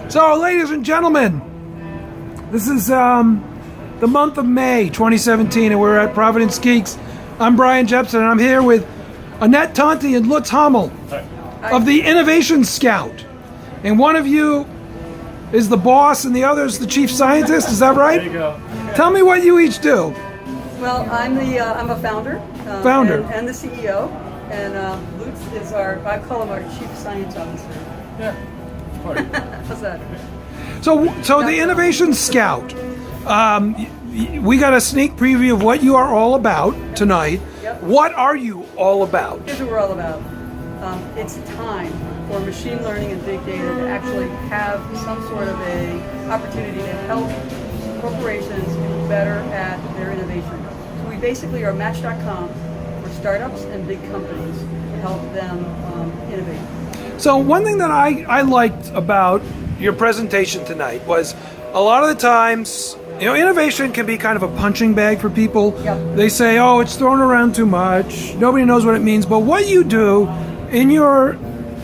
So, ladies and gentlemen, this is the month of May 2017, and we're at Providence Geeks. I'm Brian Jepson, and I'm here with Annette, Tonti, and Lutz Hamel of the Innovation Scout. And one of you is the boss, and the other is the chief scientist. Is that right? There you go. Tell me what you each do. Well, I'm a founder. And the CEO. And Lutz is I call him our chief science officer. Yeah. How's that? So the Innovation Scout. We got a sneak preview of what you are all about tonight. Yep. What are you all about? Here's what we're all about. It's time for machine learning and big data to actually have some sort of a opportunity to help corporations be better at their innovation. So we basically are Match.com for startups and big companies to help them innovate. So one thing that I liked about your presentation tonight was a lot of the times, innovation can be kind of a punching bag for people. Yep. They say, oh, it's thrown around too much. Nobody knows what it means. But what you do in your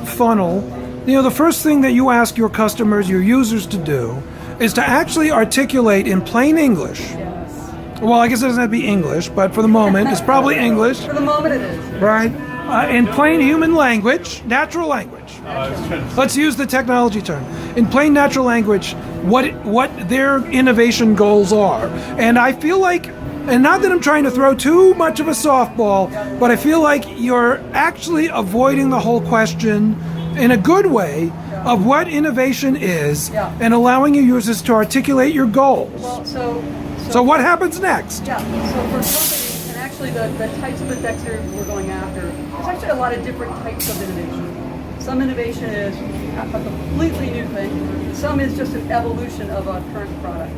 funnel, the first thing that you ask your customers, your users to do is to actually articulate in plain English. Yes. Well, I guess it doesn't have to be English, but for the moment, it's probably English. For the moment it is. Right? In plain human language, natural language. Let's use the technology term. In plain natural language, what their innovation goals are. And I feel like, and not that I'm trying to throw too much of a softball, but I feel like you're actually avoiding the whole question in a good way of what innovation is and allowing your users to articulate your goals. Well, so what happens next? Yeah, so for companies, and actually the types of vector we're going after, there's actually a lot of different types of innovation. Some innovation is a completely new thing. Some is just an evolution of a current product.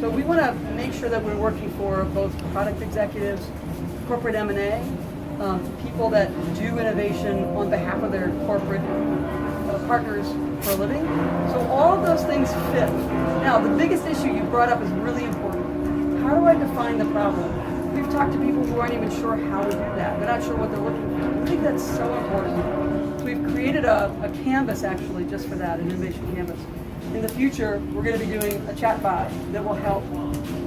So we want to make sure that we're working for both product executives, corporate M&A, people that do innovation on behalf of their corporate partners for a living. So all of those things fit. Now, the biggest issue you brought up is really important. How do I define the problem? We've talked to people who aren't even sure how to do that. They're not sure what they're looking for. I think that's so important. So we've created a canvas actually just for that, an innovation canvas. In the future, we're going to be doing a chat bot that will help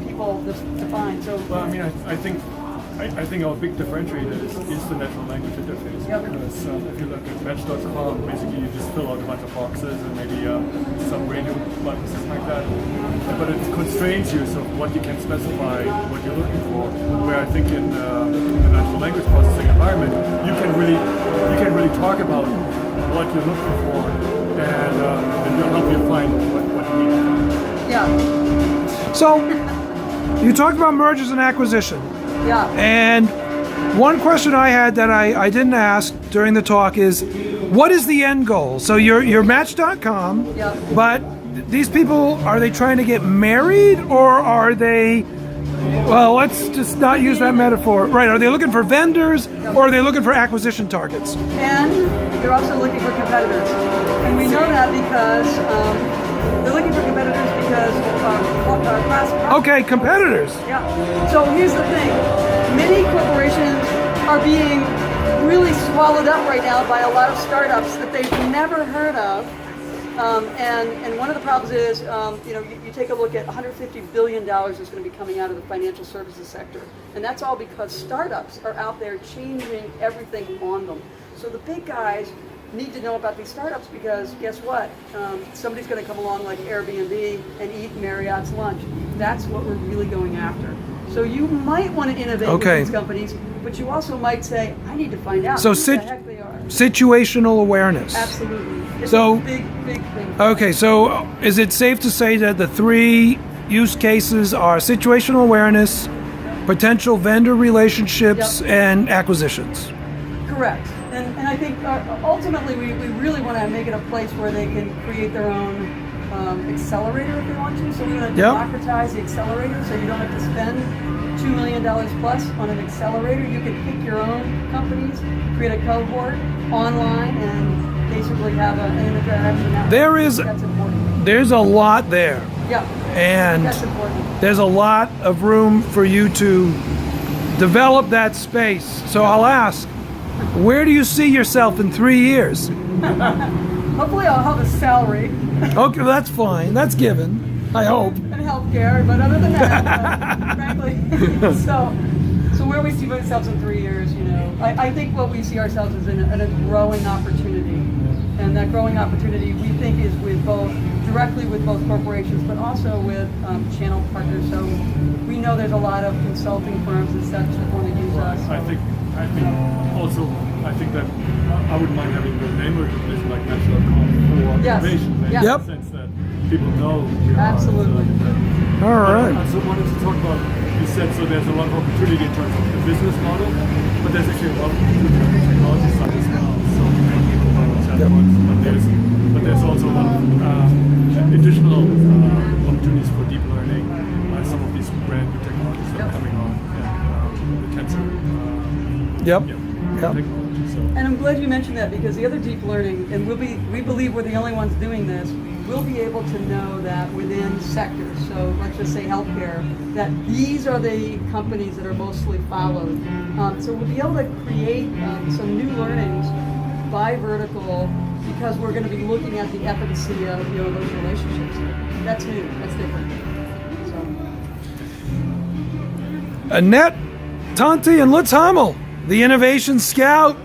people define. So, well, I mean, I think our big differentiator is the natural language interface. Yep. Because if you look at Match.com, basically you just fill out a bunch of boxes and maybe some radio buttons and like that. But it constrains you, so what you can specify, what you're looking for. Where I think in the natural language processing environment, you can really talk about what you're looking for, and it'll help you find what you need. Yeah. So you talked about mergers and acquisition. Yeah. And one question I had that I didn't ask during the talk is, what is the end goal? So you're Match.com, but these people, are they trying to get married, or are they, well, let's just not use that metaphor. Right, are they looking for vendors, or are they looking for acquisition targets? And they're also looking for competitors. And we know that because they're looking for competitors because Okay, competitors. Yeah. So here's the thing. Many corporations are being really swallowed up right now by a lot of startups that they've never heard of. And one of the problems is, you take a look at $150 billion is going to be coming out of the financial services sector. And that's all because startups are out there changing everything on them. So the big guys need to know about these startups because guess what? Somebody's going to come along like Airbnb and eat Marriott's lunch. That's what we're really going after. So you might want to innovate with these companies, but you also might say, I need to find out who the heck they are. Situational awareness. Absolutely. It's So, a big thing. Okay, so is it safe to say that the three use cases are situational awareness, potential vendor relationships, and acquisitions? Correct. And I think ultimately we really want to make it a place where they can create their own accelerator if they want to. So we want to democratize the accelerator so you don't have to spend $2 million plus on an accelerator. You can pick your own companies, create a cohort online, and basically have an interaction. That's important. There's a lot there. Yeah. And that's important. There's a lot of room for you to develop that space. So I'll ask, where do you see yourself in 3 years? Hopefully I'll have a salary Okay, that's fine. That's given. I hope. and healthcare, but other than that, frankly, so where we see ourselves in 3 years, I think what we see ourselves is in a growing opportunity, and that growing opportunity we think is directly with both corporations, but also with channel partners. So we know there's a lot of consulting firms and such that want to use us. I think that I wouldn't mind having the name recognition like Match.com for Yes. innovation. Yes. Yep. In the sense that people know who we are. Absolutely. All right. I also wanted to talk about, you said, so there's a lot of opportunity in terms of the business model, but there's actually a lot of opportunity on the technology side as well. So people know chatbots, but there's also a lot of additional opportunities for deep learning, some of these brand new technologies that are coming on, the Tensor. Yep. Technology. So. And I'm glad you mentioned that, because the other deep learning, and we believe we're the only ones doing this, we'll be able to know that within sectors, so let's just say healthcare, that these are the companies that are mostly followed. So we'll be able to create some new learnings by vertical, because we're going to be looking at the efficacy of those relationships. That's new. That's different. So. Annette, Tonti, and Lutz Hamel, the Innovation Scout.